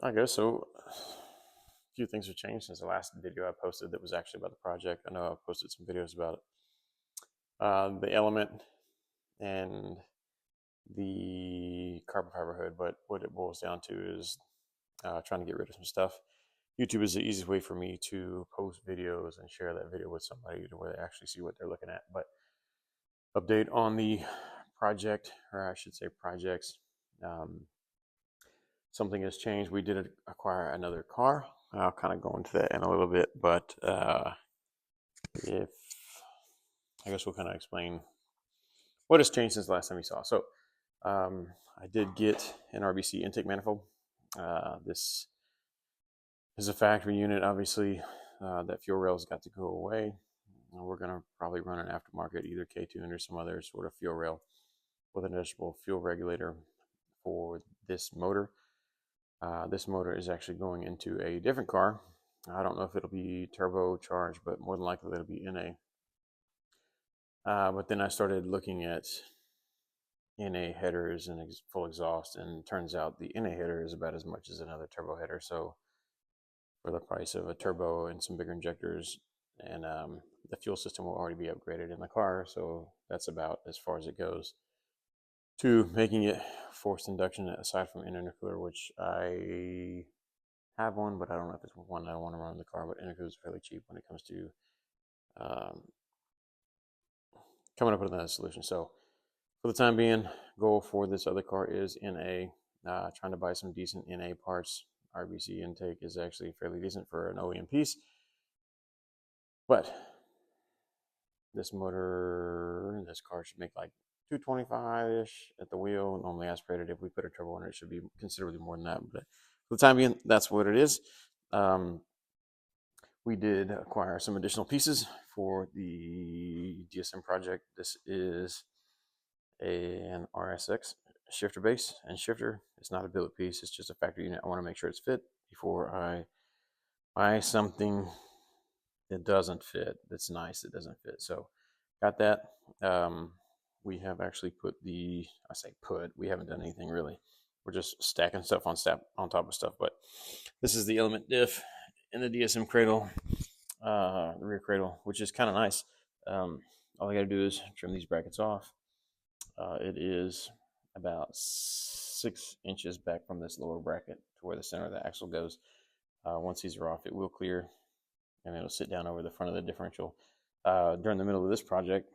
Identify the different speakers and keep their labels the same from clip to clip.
Speaker 1: I guess so. A few things have changed since the last video I posted that was actually about the project. I know I posted some videos about it. The element and the carbon fiber hood, but what it boils down to is trying to get rid of some stuff. YouTube is the easiest way for me to post videos and share that video with somebody to where they actually see what they're looking at. But update on the project, or I should say projects. Um, Something has changed. We did acquire another car. I'll kind of go into that in a little bit, but if I guess we'll kind of explain what has changed since the last time you saw. So I did get an RBC intake manifold. This is a factory unit. Obviously, that fuel rail's got to go away. We're going to probably run an aftermarket, either K2 or some other sort of fuel rail with an adjustable fuel regulator for this motor. This motor is actually going into a different car. I don't know if it'll be turbocharged, but more than likely it'll be NA. But then I started looking at NA headers and full exhaust, and it turns out the NA header is about as much as another turbo header. So for the price of a turbo and some bigger injectors, and the fuel system will already be upgraded in the car, so that's about as far as it goes. To making it forced induction aside from intercooler, which I have one, but I don't know if it's one I want to run in the car. But intercooler is fairly cheap when it comes to um, coming up with another solution. So for the time being, goal for this other car is NA. Trying to buy some decent NA parts. RBC intake is actually fairly decent for an OEM piece, but this motor, this car should make like 225-ish at the wheel, normally aspirated. If we put a turbo in it, it should be considerably more than that. But for the time being, that's what it is. We did acquire some additional pieces for the DSM project. This is an RSX shifter base and shifter. It's not a billet piece, it's just a factory unit. I want to make sure it's fit before I buy something that doesn't fit, that's nice, that doesn't fit. So got that. We have actually we haven't done anything really. We're just stacking stuff on top of stuff. But this is the element diff in the DSM cradle, the rear cradle, which is kind of nice. All I got to do is trim these brackets off. It is about 6 inches back from this lower bracket to where the center of the axle goes. Once these are off, it will clear and it'll sit down over the front of the differential. During the middle of this project,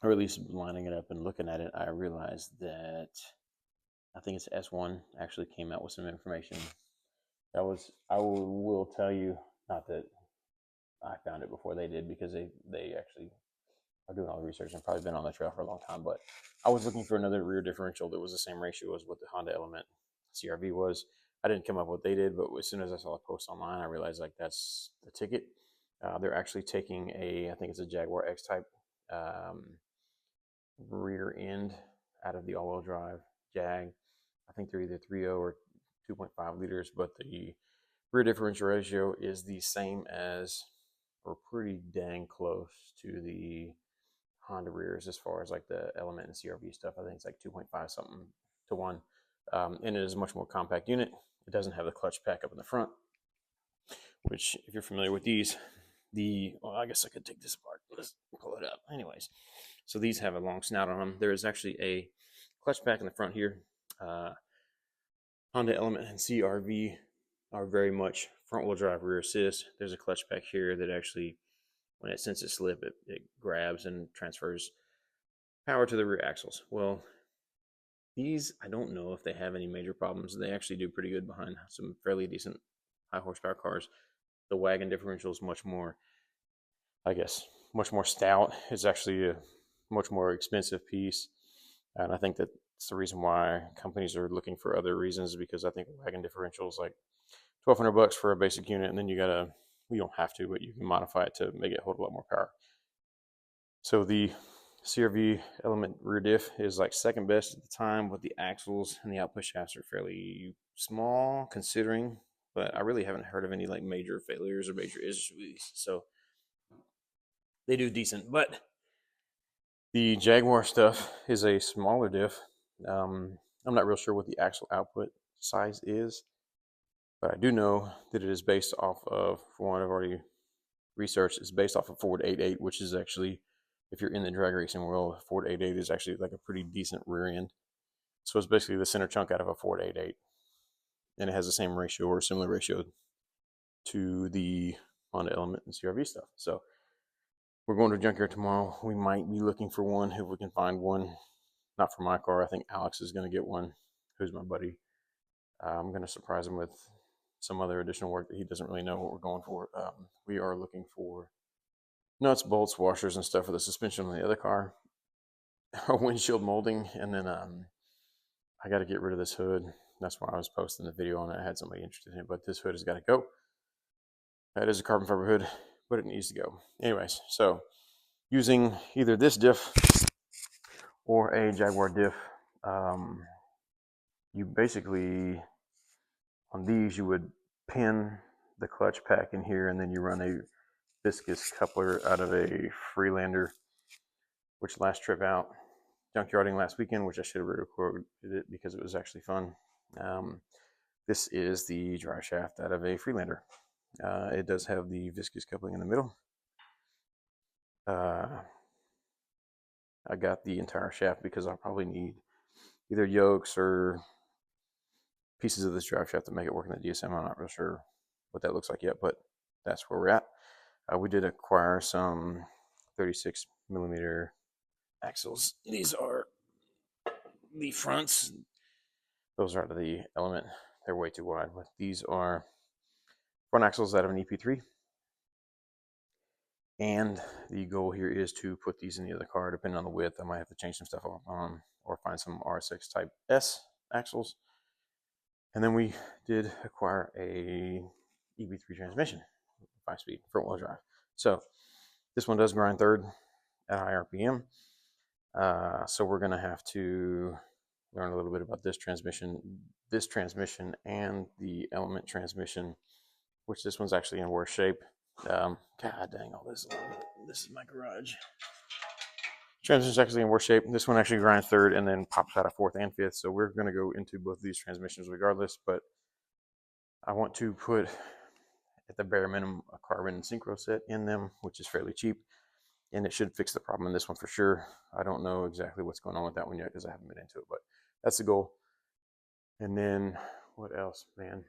Speaker 1: or at least lining it up and looking at it, I realized that I think it's S1 actually came out with some information. I will tell you, not that I found it before they did, because they actually are doing all the research and probably been on the trail for a long time. But I was looking for another rear differential that was the same ratio as what the Honda Element CRV was. I didn't come up with what they did, but as soon as I saw a post online, I realized like that's the ticket. They're actually taking I think it's a Jaguar X-Type rear end out of the all-wheel drive Jag. I think they're either 3.0 or 2.5 liters, but the rear differential ratio is the same as, or pretty dang close to, the Honda rears as far as like the Element and CRV stuff. I think it's like 2.5 something to 1. And it is a much more compact unit. It doesn't have the clutch pack up in the front, which, if you're familiar with these, well, I guess I could take this apart. Let's pull it up. Anyways, so these have a long snout on them. There is actually a clutch pack in the front here. Honda Element and CRV are very much front-wheel drive, rear assist. There's a clutch pack here that actually, when it senses slip, it grabs and transfers power to the rear axles. Well, these, I don't know if they have any major problems. They actually do pretty good behind some fairly decent high horsepower cars. The wagon differential is much more, I guess, much more stout. It's actually a much more expensive piece. And I think that's the reason why companies are looking for other reasons, because I think wagon differential is like $1,200 for a basic unit. And then you don't have to, but you can modify it to make it hold a lot more power. So the CRV Element rear diff is like second best at the time, with the axles and the output shafts are fairly small considering, but I really haven't heard of any like major failures or major issues. So they do decent, but the Jaguar stuff is a smaller diff. I'm not real sure what the actual output size is. But I do know that it is based off of, from what I've already researched, it's based off of Ford 88, which is actually, if you're in the drag racing world, Ford 88 is actually like a pretty decent rear end. So it's basically the center chunk out of a Ford 88. And it has the same ratio or similar ratio to the Honda Element and CRV stuff. So we're going to a junkyard tomorrow. We might be looking for one if we can find one. Not for my car. I think Alex is going to get one, who's my buddy. I'm going to surprise him with some other additional work that he doesn't really know what we're going for. We are looking for nuts, bolts, washers, and stuff for the suspension on the other car, our windshield molding, and then I got to get rid of this hood. That's why I was posting the video on it. I had somebody interested in it, but this hood has got to go. That is a carbon fiber hood, but it needs to go. Anyways, so using either this diff or a Jaguar diff, you basically, on these, you would pin the clutch pack in here, and then you run a viscous coupler out of a Freelander, which last trip out, junkyarding last weekend, which I should have recorded it because it was actually fun. This is the drive shaft out of a Freelander. It does have the viscous coupling in the middle. I got the entire shaft because I'll probably need either yokes or pieces of this drive shaft to make it work in the DSM. I'm not real sure what that looks like yet, but that's where we're at. We did acquire some 36 millimeter axles. These are the fronts. Those are the Element. They're way too wide, but these are front axles out of an EP3. And the goal here is to put these in the other car, depending on the width. I might have to change some stuff up on them or find some RS6 type S axles. And then we did acquire a EB3 transmission, 5-speed front wheel drive. So this one does grind third at high RPM. So we're going to have to learn a little bit about this transmission and the Element transmission, which this one's actually in worse shape. God dang, all this is my garage. Transmission's actually in worse shape. This one actually grinds third and then pops out of fourth and fifth. So we're going to go into both of these transmissions regardless, but I want to put at the bare minimum a carbon synchro set in them, which is fairly cheap, and it should fix the problem in this one for sure. I don't know exactly what's going on with that one yet because I haven't been into it, but that's the goal. And then what else, man?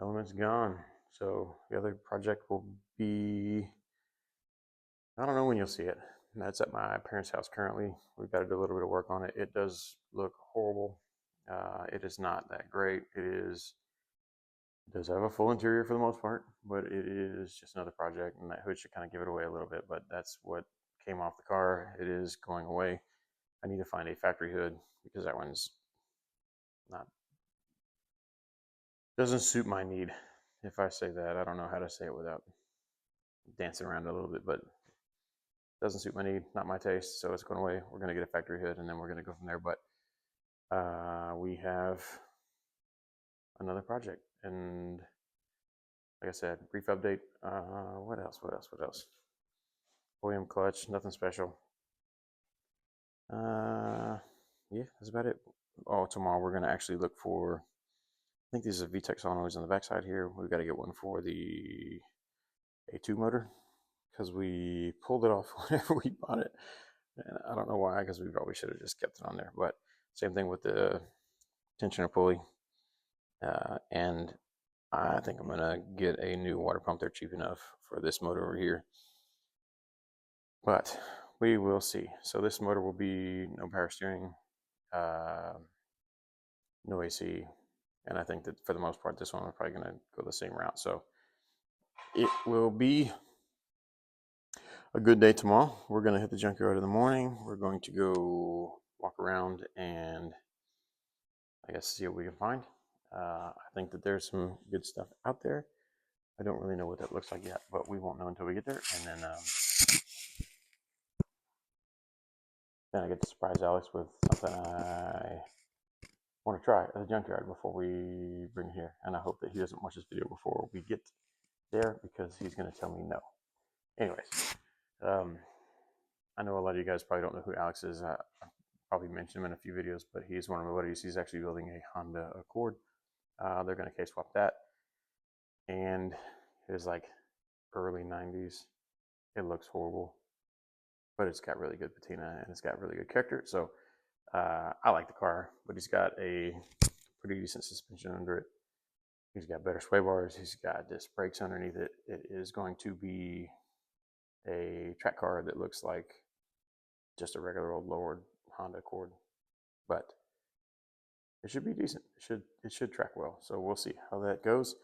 Speaker 1: Element's gone. So the other project will be, I don't know when you'll see it. That's at my parents' house currently. We've got to do a little bit of work on it. It does look horrible. It is not that great. It does have a full interior for the most part, but it is just another project, and that hood should kind of give it away a little bit, but that's what came off the car. It is going away. I need to find a factory hood because that one's doesn't suit my need. If I say that, I don't know how to say it without dancing around a little bit, but doesn't suit my need, not my taste, so it's going away. We're going to get a factory hood, and then we're going to go from there. But we have another project, and like I said, brief update. What else? OEM clutch, nothing special. Yeah, that's about it. Oh, tomorrow we're going to actually look for, I think these are VTEC solenoids on the backside here. We've got to get one for the A2 motor because we pulled it off whenever we bought it. And I don't know why, because we probably should have just kept it on there. But same thing with the tensioner pulley. And I think I'm going to get a new water pump. They're cheap enough for this motor over here. But we will see. So this motor will be no power steering, no AC. And I think that for the most part, this one is probably going to go the same route. So it will be a good day tomorrow. We're going to hit the junkyard in the morning. We're going to go walk around and I guess see what we can find. I think that there's some good stuff out there. I don't really know what that looks like yet, but we won't know until we get there. And then I get to surprise Alex with something I want to try at the junkyard before we bring it here. And I hope that he doesn't watch this video before we get there because he's going to tell me no. Anyways, I know a lot of you guys probably don't know who Alex is. probably mentioned him in a few videos, but he's one of my buddies. He's actually building a Honda Accord. They're going to K-swap that. And it was like early 90s. It looks horrible, but it's got really good patina and it's got really good character. So I like the car, but he's got a pretty decent suspension under it. He's got better sway bars. He's got disc brakes underneath it. It is going to be a track car that looks like just a regular old lowered Honda Accord, but it should be decent. It should track well. So we'll see how that goes.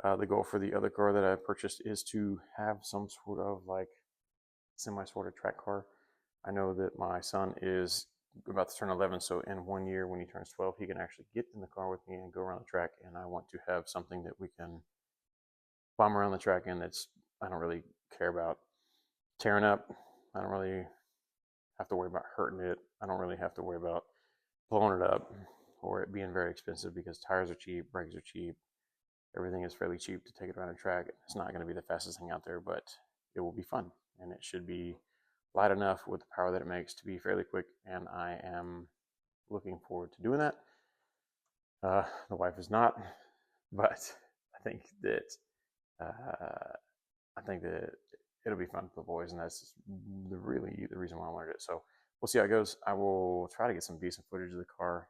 Speaker 1: The goal for the other car that I purchased is to have some sort of like semi-sorted track car. I know that my son is about to turn 11, so in 1 year when he turns 12, he can actually get in the car with me and go around the track, and I want to have something that we can bomb around the track in that's, I don't really care about tearing up. I don't really have to worry about hurting it. I don't really have to worry about blowing it up or it being very expensive because tires are cheap, brakes are cheap, everything is fairly cheap to take it around a track. It's not going to be the fastest thing out there, but it will be fun, and it should be light enough with the power that it makes to be fairly quick, and I am looking forward to doing that. The wife is not, but I think that it'll be fun for the boys, and that's really the reason why I wanted it. So we'll see how it goes. I will try to get some decent footage of the car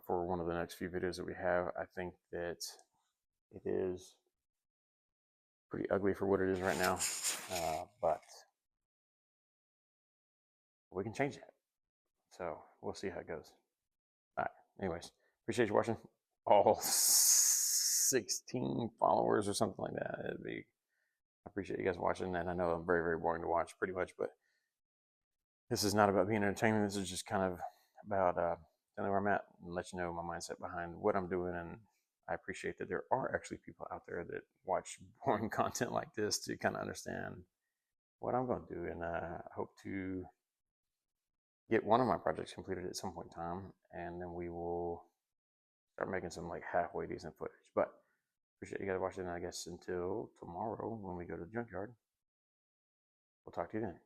Speaker 1: for one of the next few videos that we have. I think that it is pretty ugly for what it is right now, but we can change that. So we'll see how it goes. All right. Anyways, appreciate you watching. All 16 followers or something like that. I appreciate you guys watching, and I know I'm very, very boring to watch pretty much, but this is not about being entertainment. This is just kind of about telling where I'm at and let you know my mindset behind what I'm doing. And I appreciate that there are actually people out there that watch boring content like this to kind of understand what I'm going to do. And I hope to get one of my projects completed at some point in time, and then we will start making some like halfway decent footage. But appreciate you guys watching. I guess until tomorrow when we go to the junkyard. We'll talk to you then.